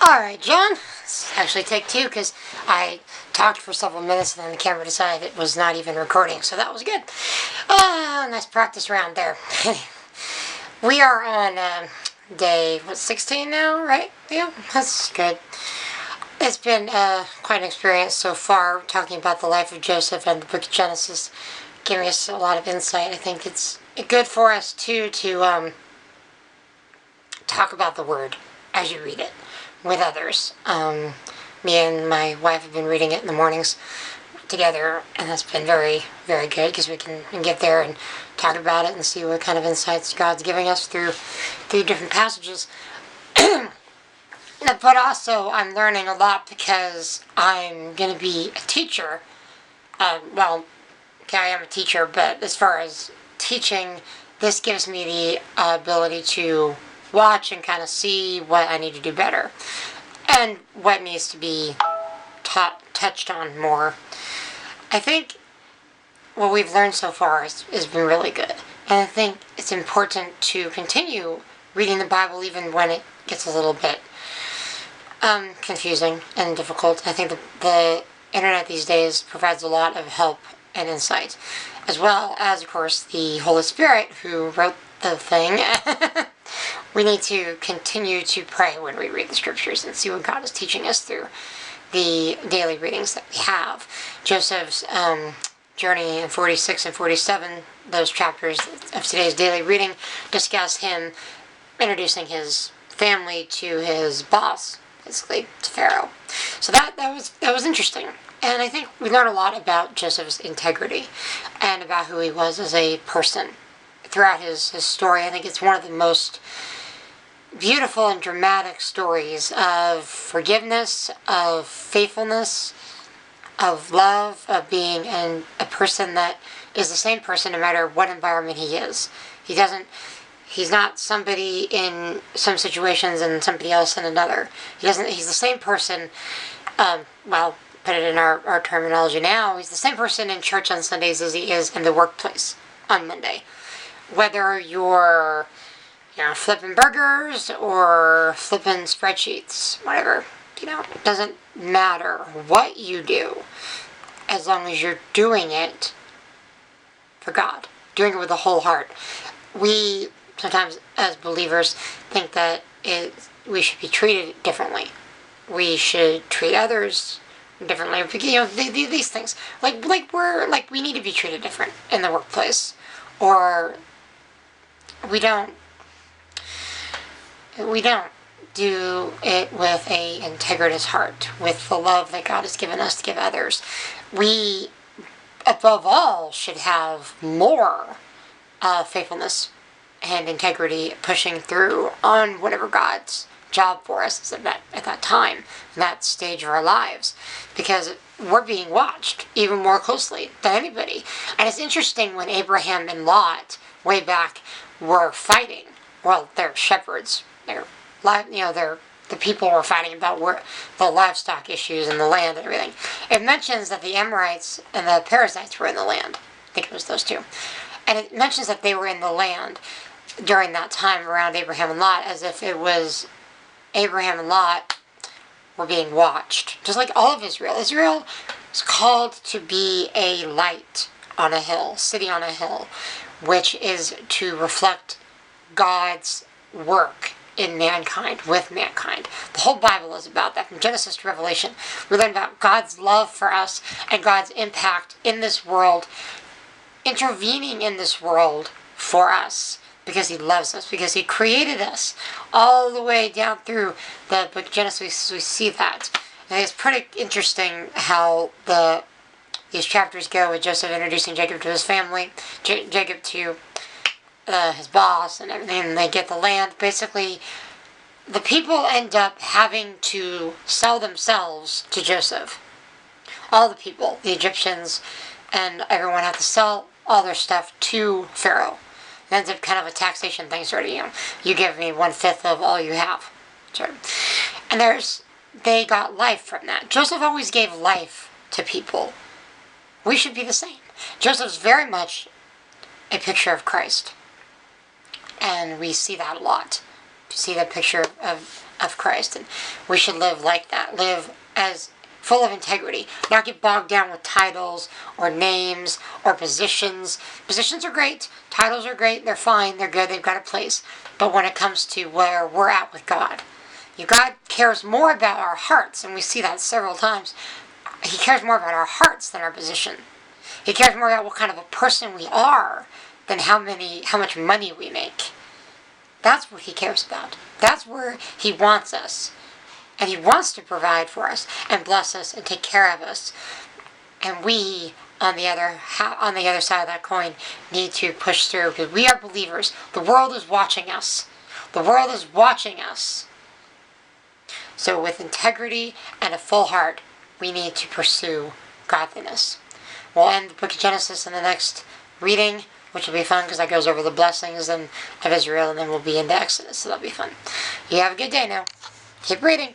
Alright, John. It's actually take two because I talked for several minutes and then the camera decided it was not even recording, so that was good. Nice practice round there. We are on day, 16 now, right? Yeah, that's good. It's been quite an experience so far, talking about the life of Joseph and the book of Genesis, giving us a lot of insight. I think it's good for us, too, to talk about the Word as you read it with others. Me and my wife have been reading it in the mornings together, and that's been very, very good because we can get there and talk about it and see what kind of insights God's giving us through different passages. But also, I'm learning a lot because I'm going to be a teacher. I am a teacher, but as far as teaching, this gives me the ability to watch and kind of see what I need to do better and what needs to be touched on more. I think what we've learned so far has been really good, and I think it's important to continue reading the Bible even when it gets a little bit confusing and difficult. I think the internet these days provides a lot of help and insight, as well as, of course, the Holy Spirit who wrote the thing. We need to continue to pray when we read the scriptures and see what God is teaching us through the daily readings that we have. Joseph's journey in 46 and 47, those chapters of today's daily reading, discuss him introducing his family to his boss, basically to Pharaoh. So that was interesting. And I think we learn a lot about Joseph's integrity and about who he was as a person throughout his story. I think it's one of the most beautiful and dramatic stories of forgiveness, of faithfulness, of love, of being a person that is the same person no matter what environment he is. He's not somebody in some situations and somebody else in another. He's the same person, put it in our terminology now, he's the same person in church on Sundays as he is in the workplace on Monday. Whether you're flipping burgers or flipping spreadsheets, whatever, it doesn't matter what you do as long as you're doing it for God, doing it with a whole heart. We sometimes, as believers, think that we should be treated differently. We should treat others differently. These things, like we need to be treated different in the workplace, or we don't do it with a integritous heart, with the love that God has given us to give others. We, above all, should have more faithfulness and integrity pushing through on whatever God's job for us is at that time, in that stage of our lives, because we're being watched even more closely than anybody. And it's interesting when Abraham and Lot, way back, were fighting. Well, they're shepherds. They're the people were fighting about the livestock issues and the land and everything. It mentions that the Amorites and the Perizzites were in the land. I think it was those two. And it mentions that they were in the land during that time around Abraham and Lot, as if it was Abraham and Lot were being watched. Just like all of Israel. Israel is called to be a light on a hill, city on a hill, which is to reflect God's work in mankind, with mankind. The whole Bible is about that. From Genesis to Revelation, we learn about God's love for us and God's impact in this world, intervening in this world for us, because he loves us, because he created us. All the way down through the book of Genesis, we see that. And it's pretty interesting how these chapters go with Joseph introducing Jacob to his family, Jacob to his boss and everything, and they get the land. Basically, the people end up having to sell themselves to Joseph. All the people, the Egyptians, and everyone have to sell all their stuff to Pharaoh. It ends up kind of a taxation thing, sort of, you give me 1/5 of all you have, sort of. And they got life from that. Joseph always gave life to people. We should be the same. Joseph's very much a picture of Christ. And we see that a lot. see the picture of Christ. And we should live like that. Live as full of integrity. Not get bogged down with titles or names or positions. Positions are great. Titles are great. They're fine. They're good. They've got a place. But when it comes to where we're at with God, God cares more about our hearts, and we see that several times. He cares more about our hearts than our position. He cares more about what kind of a person we are than how much money we make. That's what he cares about. That's where he wants us. And he wants to provide for us and bless us and take care of us. And we, on the other side of that coin, need to push through, because we are believers. The world is watching us. The world is watching us. So with integrity and a full heart, we need to pursue godliness. We'll end the book of Genesis in the next reading, which will be fun because that goes over the blessings of Israel, and then we'll be into Exodus, so that'll be fun. You have a good day now. Keep reading.